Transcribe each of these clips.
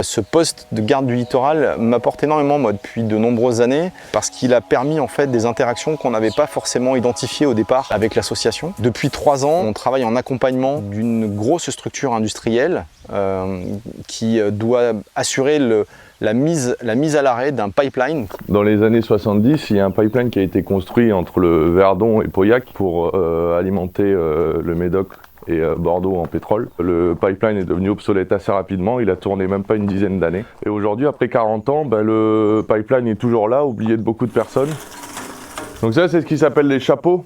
Ce poste de garde du littoral m'apporte énormément moi, depuis de nombreuses années parce qu'il a permis en fait des interactions qu'on n'avait pas forcément identifiées au départ avec l'association. Depuis 3 ans, on travaille en accompagnement d'une grosse structure industrielle qui doit assurer la mise à l'arrêt d'un pipeline. Dans les années 70, il y a un pipeline qui a été construit entre le Verdon et Pauillac pour alimenter le Médoc et Bordeaux en pétrole. Le pipeline est devenu obsolète assez rapidement, il a tourné même pas une dizaine d'années. Et aujourd'hui, après 40 ans, le pipeline est toujours là, oublié de beaucoup de personnes. Donc ça, c'est ce qui s'appelle les chapeaux,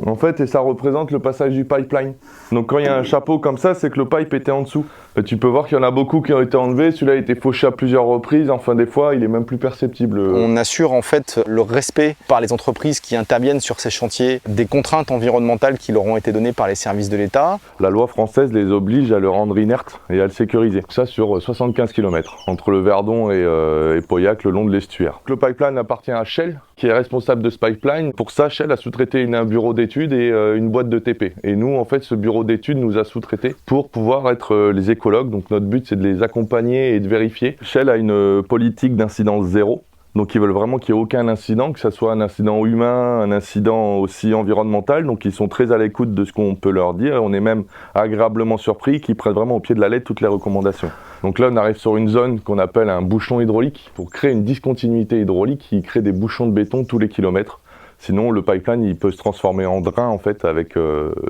en fait, et ça représente le passage du pipeline. Donc quand il y a un chapeau comme ça, c'est que le pipe était en dessous. Et tu peux voir qu'il y en a beaucoup qui ont été enlevés, celui-là a été fauché à plusieurs reprises, enfin des fois, il est même plus perceptible. On assure en fait le respect par les entreprises qui interviennent sur ces chantiers des contraintes environnementales qui leur ont été données par les services de l'État. La loi française les oblige à le rendre inerte et à le sécuriser. Ça sur 75 km, entre le Verdon et Pauillac, le long de l'estuaire. Le pipeline appartient à Shell, qui est responsable de ce pipeline. Pour ça, Shell a sous-traité un bureau d'études et une boîte de TP. Et nous, en fait, ce bureau d'études nous a sous-traité pour pouvoir être les écologues. Donc notre but, c'est de les accompagner et de vérifier. Shell a une politique d'incidence zéro. Donc ils veulent vraiment qu'il n'y ait aucun incident, que ce soit un incident humain, un incident aussi environnemental. Donc ils sont très à l'écoute de ce qu'on peut leur dire. Et on est même agréablement surpris qu'ils prennent vraiment au pied de la lettre toutes les recommandations. Donc là, on arrive sur une zone qu'on appelle un bouchon hydraulique. Pour créer une discontinuité hydraulique, qui crée des bouchons de béton tous les kilomètres. Sinon, le pipeline, il peut se transformer en drain, en fait, avec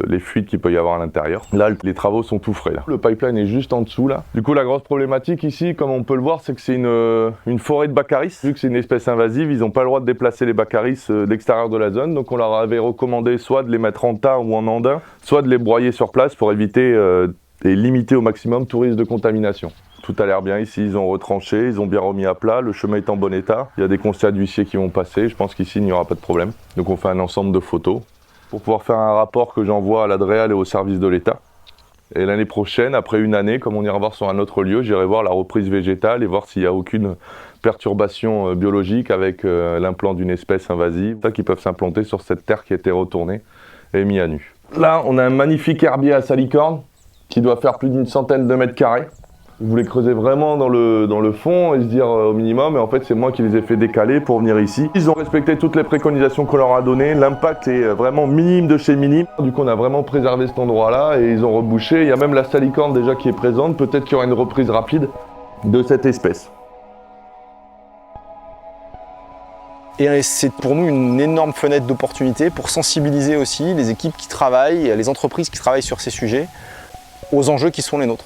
les fuites qu'il peut y avoir à l'intérieur. Là, les travaux sont tout frais, là. Le pipeline est juste en dessous, là. Du coup, la grosse problématique ici, comme on peut le voir, c'est que c'est une forêt de baccaris. Vu que c'est une espèce invasive, ils n'ont pas le droit de déplacer les baccaris de l'extérieur de la zone. Donc, on leur avait recommandé soit de les mettre en tas ou en andin, soit de les broyer sur place pour éviter et limiter au maximum tout risque de contamination. Tout a l'air bien ici, ils ont retranché, ils ont bien remis à plat, le chemin est en bon état. Il y a des constats d'huissiers qui vont passer, je pense qu'ici il n'y aura pas de problème. Donc on fait un ensemble de photos pour pouvoir faire un rapport que j'envoie à l'Adréal et au service de l'État. Et l'année prochaine, après une année, comme on ira voir sur un autre lieu, j'irai voir la reprise végétale et voir s'il n'y a aucune perturbation biologique avec l'implant d'une espèce invasive, qui peuvent s'implanter sur cette terre qui a été retournée et mise à nu. Là, on a un magnifique herbier à salicorne qui doit faire plus d'une centaine de mètres carrés. Ils voulaient creuser vraiment dans le fond et se dire au minimum, et en fait c'est moi qui les ai fait décaler pour venir ici. Ils ont respecté toutes les préconisations qu'on leur a données, l'impact est vraiment minime de chez minime. Du coup on a vraiment préservé cet endroit-là et ils ont rebouché. Il y a même la salicorne déjà qui est présente, peut-être qu'il y aura une reprise rapide de cette espèce. Et c'est pour nous une énorme fenêtre d'opportunité pour sensibiliser aussi les équipes qui travaillent, les entreprises qui travaillent sur ces sujets, aux enjeux qui sont les nôtres.